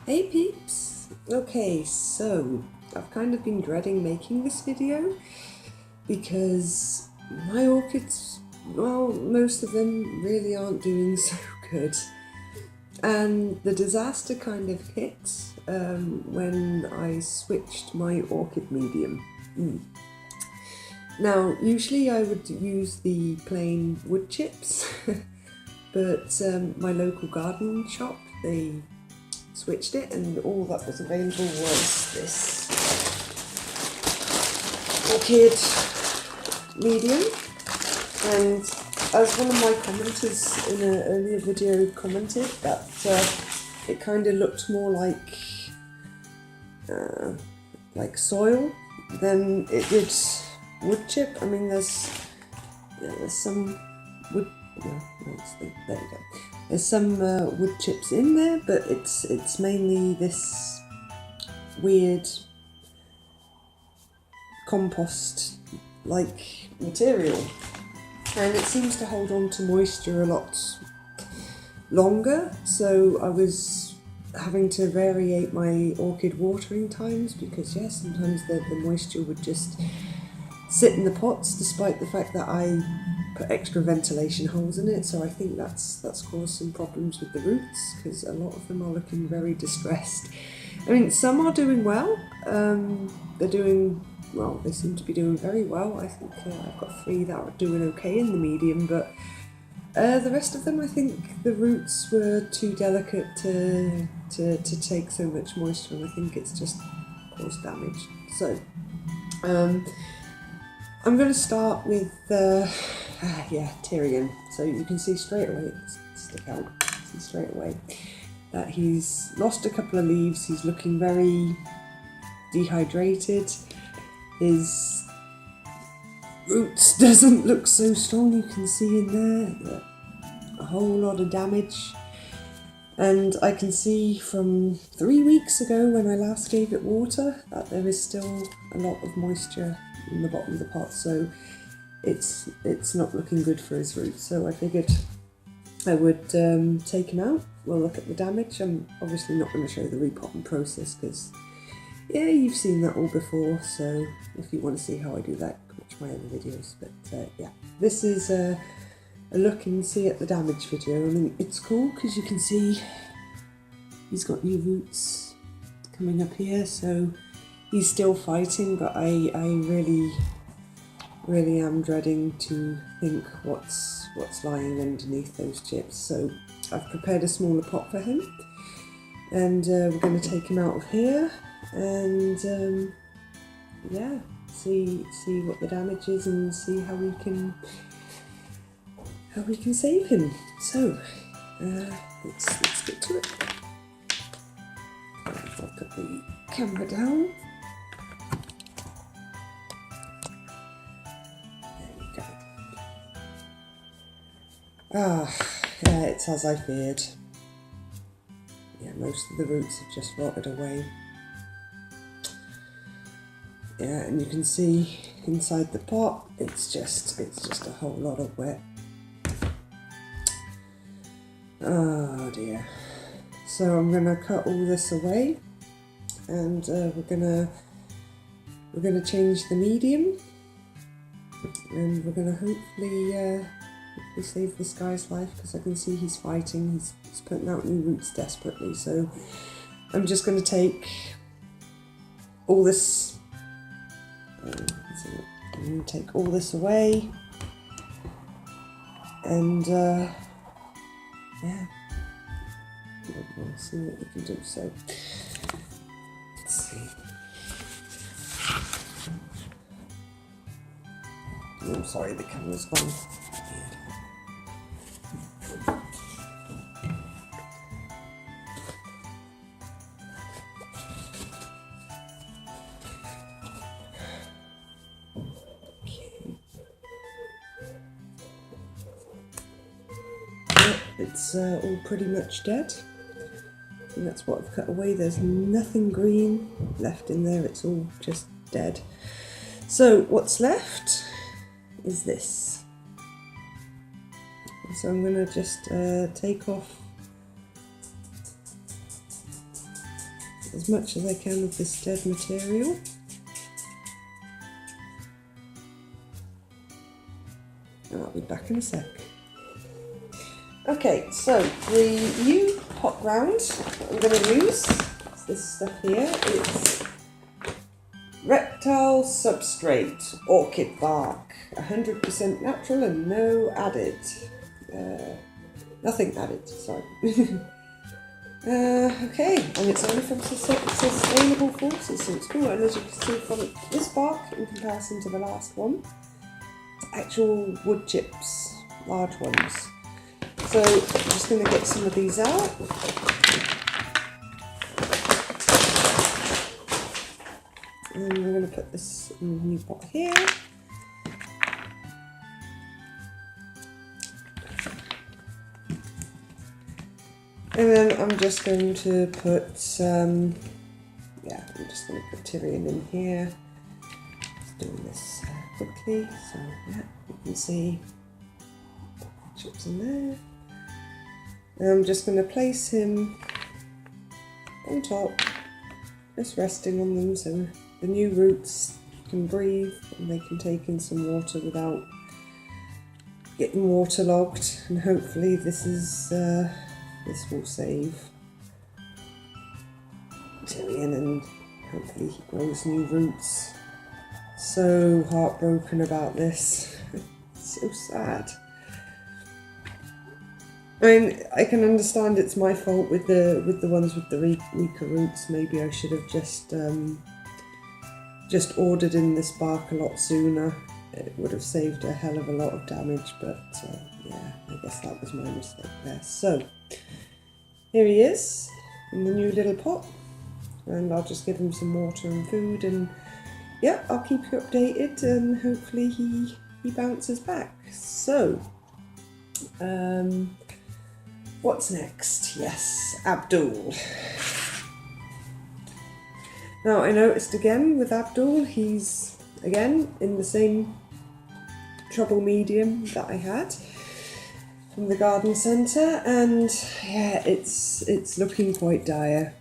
Hey peeps! Okay, so I've kind of been dreading making this video because my orchids, well, most of them really aren't doing so good. And the disaster kind of hit when I switched my orchid medium. Now, usually I would use the plain wood chips, but my local garden shop, they switched it, and all that was available was this Orchid medium. And as one of my commenters in an earlier video commented, that it kind of looked more like soil than it did wood chip. I mean, there's some wood. No, there you go. There's some wood chips in there, but it's mainly this weird compost-like material, and it seems to hold on to moisture a lot longer. So I was having to variate my orchid watering times because yes, sometimes the moisture would just sit in the pots, despite the fact that I put extra ventilation holes in it. So I think that's caused some problems with the roots, because a lot of them are looking very distressed. I mean, some are doing well. They're doing well. They seem to be doing very well. I think I've got 3 that are doing okay in the medium, but the rest of them, I think the roots were too delicate to take so much moisture, and I think it's just caused damage. So I'm going to start with Tyrion. So you can see straight away, stick out, see straight away that he's lost a couple of leaves. He's looking very dehydrated. His roots doesn't look so strong. You can see in there a whole lot of damage. And I can see from 3 weeks ago when I last gave it water that there is still a lot of moisture in the bottom of the pot, so it's not looking good for his roots. So I figured I would take him out. We'll look at the damage. I'm obviously not going to show the repotting process because yeah, you've seen that all before, so if you want to see how I do that, watch my other videos. But yeah, this is a look and see at the damage video. I mean, it's cool because you can see he's got new roots coming up here, so he's still fighting, but I really am dreading to think what's lying underneath those chips. So I've prepared a smaller pot for him, and we're going to take him out of here and yeah, see what the damage is and see how we can save him. So let's get to it. I'll put the camera down. Yeah, it's as I feared. Yeah, most of the roots have just rotted away. Yeah, and you can see inside the pot, it's just a whole lot of wet. Oh dear. So I'm gonna cut all this away, and we're gonna change the medium, and we're gonna hopefully save this guy's life, because I can see he's fighting. He's putting out new roots desperately. So I'm just going to take all this. I'm going to take all this away, and yeah, we'll see what we can do. So let's see. Oh, I'm sorry, the camera's gone. It's all pretty much dead, and that's what I've cut away. There's nothing green left in there, it's all just dead. So what's left is this. So I'm going to just take off as much as I can of this dead material. I'll be back in a sec. Okay, so the new pot ground that I'm going to use is this stuff here. It's Reptile Substrate Orchid Bark, 100% natural and no added. Nothing added, sorry. Okay, and it's only from sustainable sources, so it's cool. And as you can see from this bark, in comparison to the last one, it's actual wood chips, large ones. So I'm just going to get some of these out. And we're going to put this in the new pot here. And then I'm just going to put some, I'm just going to put Tyrian in here. Just doing this quickly, so yeah, you can see chips in there. And I'm just going to place him on top, just resting on them so the new roots can breathe and they can take in some water without getting waterlogged. And hopefully this will save Tyrian and hopefully he grows new roots. So heartbroken about this. So sad. I mean, I can understand it's my fault with the ones with the weaker roots. Maybe I should have just ordered in this bark a lot sooner. It would have saved a hell of a lot of damage, but yeah, I guess that was my mistake there. So here he is in the new little pot, and I'll just give him some water and food, and yeah, I'll keep you updated, and hopefully he bounces back. So what's next? Yes, Abdul. Now I noticed again with Abdul, he's again in the same trouble medium that I had from the garden centre, and yeah, it's looking quite dire.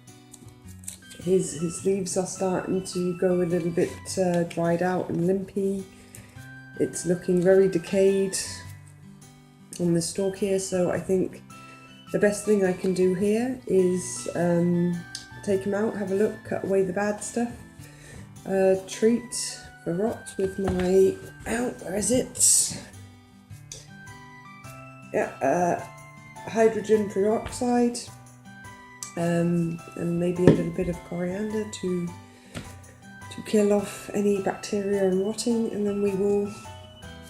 His leaves are starting to go a little bit dried out and limpy. It's looking very decayed on the stalk here, so I think the best thing I can do here is take him out, have a look, cut away the bad stuff, treat for rot with my, where is it? Yeah, hydrogen peroxide, and maybe a little bit of coriander to kill off any bacteria and rotting, and then we will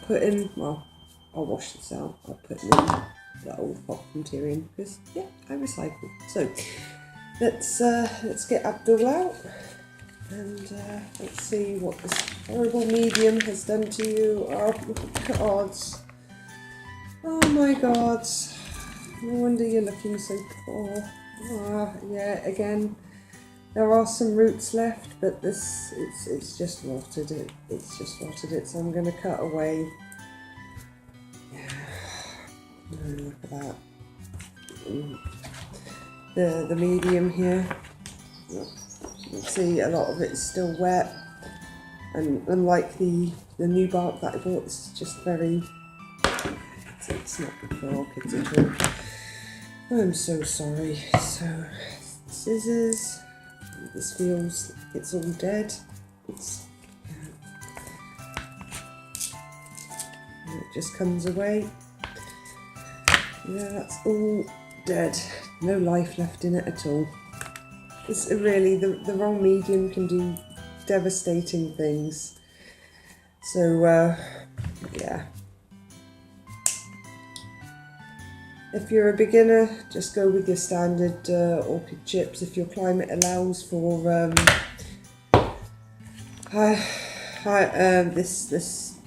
put in, well, I'll wash this out, I'll put in the old pot from Tyrian because yeah, I recycle. So let's get Abdul out and let's see what this horrible medium has done to you. Oh God! Oh my God! No wonder you're looking so poor. Yeah, again, there are some roots left, but it's just rotted it. It's just rotted it. So I'm going to cut away. Oh, look at that. The medium here. You can see a lot of it is still wet, and unlike the new bark that I bought, this is just very. It's not good for orchids at all. I'm so sorry. So scissors. This feels like it's all dead. It's and it just comes away. Yeah, that's all dead. No life left in it at all. It's really, the wrong medium can do devastating things. So, yeah. If you're a beginner, just go with your standard orchid chips. If your climate allows for this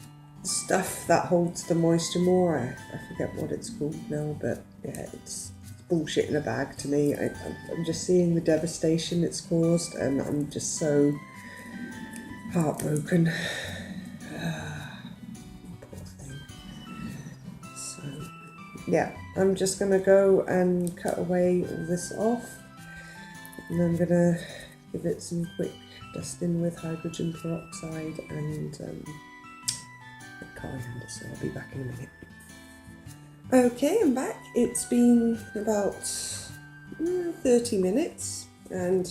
stuff that holds the moisture more, I forget what it's called now, but yeah, it's bullshit in a bag to me. I'm just seeing the devastation it's caused, and I'm just so heartbroken. Poor thing. So yeah, I'm just gonna go and cut away all this off, and I'm gonna give it some quick dusting with hydrogen peroxide and coriander, so I'll be back in a minute. Okay, I'm back. It's been about 30 minutes and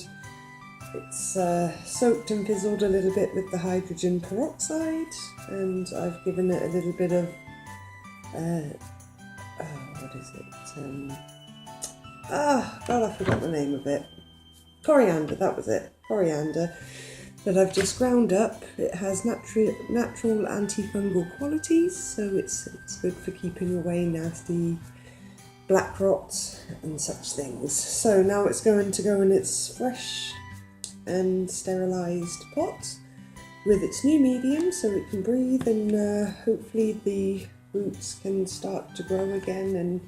it's soaked and fizzled a little bit with the hydrogen peroxide, and I've given it a little bit of what is it? God, I forgot the name of it. Coriander, that was it. Coriander that I've just ground up. It has natural antifungal qualities, so it's good for keeping away nasty black rot and such things. So now it's going to go in its fresh and sterilised pot with its new medium so it can breathe, and hopefully the roots can start to grow again and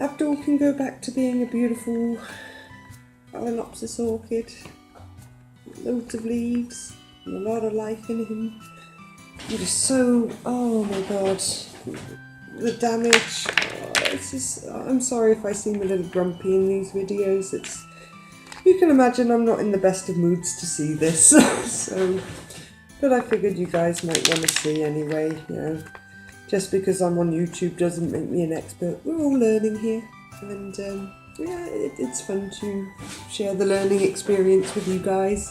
Abdul can go back to being a beautiful Phalaenopsis orchid. Loads of leaves and a lot of life in him. I'm just so, oh my god, the damage. I'm sorry if I seem a little grumpy in these videos. You can imagine I'm not in the best of moods to see this. So, but I figured you guys might want to see anyway, you know. Just because I'm on YouTube doesn't make me an expert. We're all learning here, and yeah, it's fun to share the learning experience with you guys.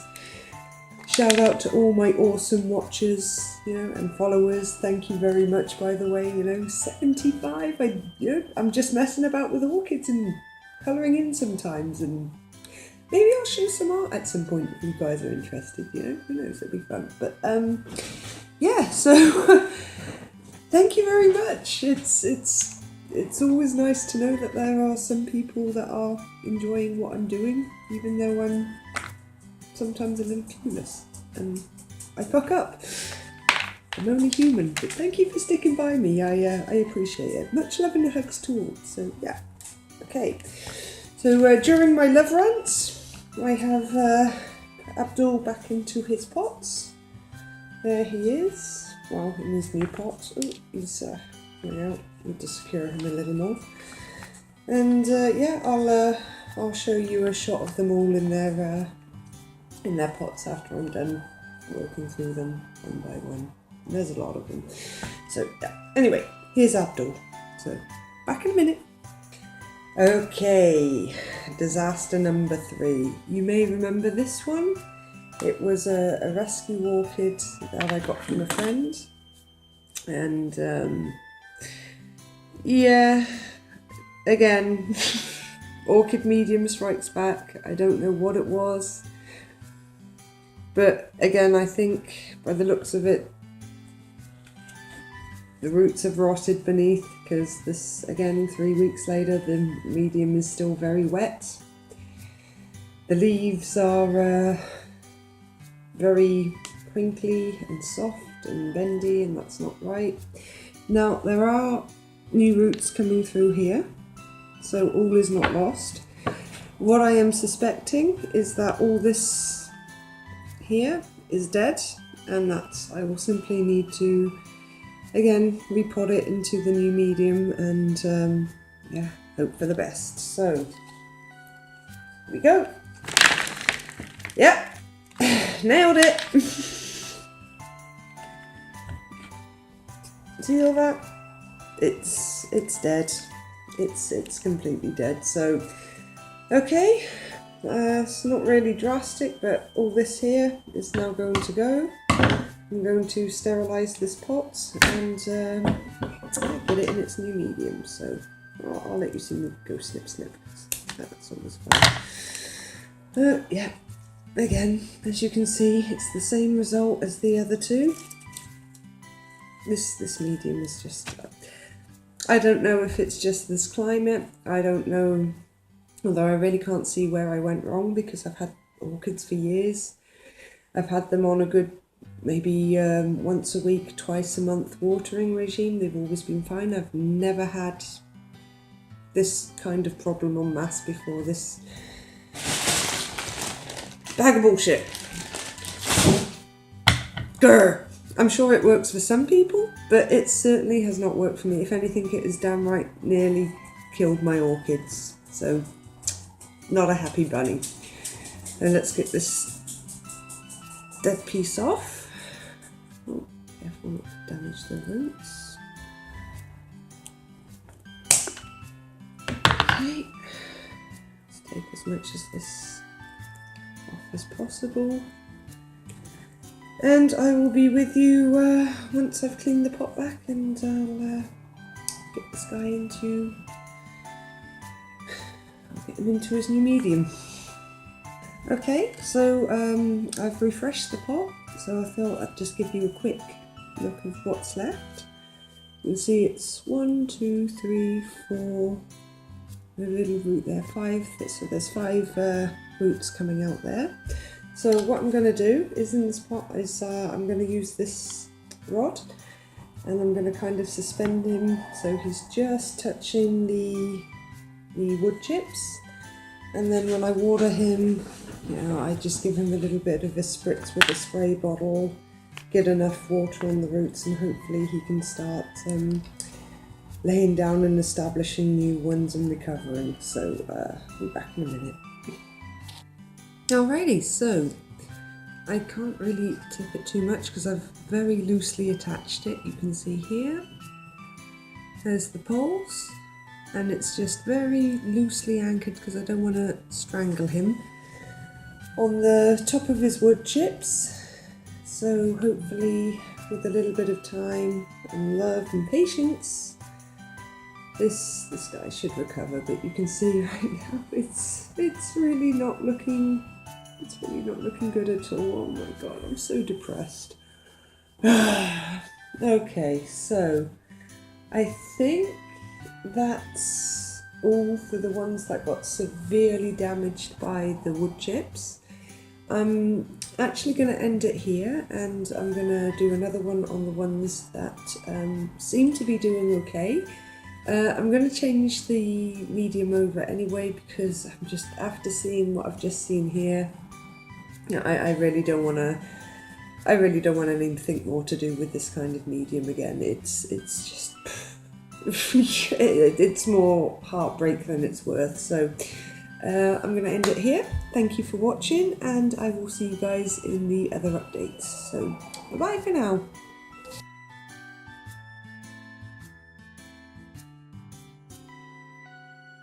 Shout out to all my awesome watchers, you know, and followers. Thank you very much, by the way. You know, 75. I'm just messing about with orchids and colouring in sometimes, and maybe I'll show some art at some point if you guys are interested. You know, who knows? It'll be fun. But yeah, so. Thank you very much. It's always nice to know that there are some people that are enjoying what I'm doing, even though I'm sometimes a little clueless and I fuck up. I'm only human, but thank you for sticking by me. I appreciate it. Much love and hugs to all. So yeah, okay. So during my love rants, I have Abdul back into his pots. There he is. Well, in his new pot. Oh, he's coming out. Need to secure him a little more. And yeah, I'll show you a shot of them all in their pots after I'm done working through them one by one. And there's a lot of them. So yeah. Anyway, here's Abdul. So back in a minute. Okay, disaster number 3. You may remember this one. It was a rescue orchid that I got from a friend, and yeah, again, orchid medium strikes back. I don't know what it was, but again, I think by the looks of it, the roots have rotted beneath, because this, again, 3 weeks later, the medium is still very wet. The leaves are very crinkly and soft and bendy, and that's not right. Now there are new roots coming through here, so all is not lost. What I am suspecting is that all this here is dead, and that I will simply need to again repot it into the new medium and yeah, hope for the best. So here we go. Yep. Nailed it! See all that? It's dead. It's completely dead. So okay, it's not really drastic, but all this here is now going to go. I'm going to sterilise this pot and get it in its new medium. So I'll let you see me go snip snip. That's always fun. Yeah. Again, as you can see, it's the same result as the other two. This medium is just, I don't know if it's just this climate. I don't know, although I really can't see where I went wrong, because I've had orchids for years. I've had them on a good, maybe once a week, twice a month watering regime. They've always been fine. I've never had this kind of problem en masse before. This bag of bullshit. Grr. I'm sure it works for some people, but it certainly has not worked for me. If anything, it has downright nearly killed my orchids. So, not a happy bunny. And let's get this dead piece off. Oh, careful not to damage the roots. Okay, let's take as much of this off as possible. And I will be with you once I've cleaned the pot back, and I'll get this guy into, I'll get him into his new medium. Okay, so I've refreshed the pot, so I thought I'd just give you a quick look of what's left. You can see it's 1, 2, 3, 4, a little root there, 5, so there's 5 roots coming out there. So what I'm going to do is in this pot is I'm going to use this rod, and I'm going to kind of suspend him so he's just touching the wood chips. And then when I water him, you know, I just give him a little bit of a spritz with a spray bottle, get enough water on the roots, and hopefully he can start laying down and establishing new ones and recovering. So I'll be back in a minute. Alrighty, so I can't really tip it too much because I've very loosely attached it. You can see here, there's the poles. And it's just very loosely anchored because I don't want to strangle him on the top of his wood chips. So hopefully with a little bit of time and love and patience, this guy should recover. But you can see right now it's really not looking good at all. Oh my god, I'm so depressed. Okay, so I think that's all for the ones that got severely damaged by the wood chips. I'm actually going to end it here, and I'm going to do another one on the ones that seem to be doing okay. I'm going to change the medium over anyway, because I'm just, after seeing what I've just seen here, you know, I really don't want to think more to do with this kind of medium again. It's just it's more heartbreak than it's worth. So I'm going to end it here. Thank you for watching, and I will see you guys in the other updates. So bye bye for now.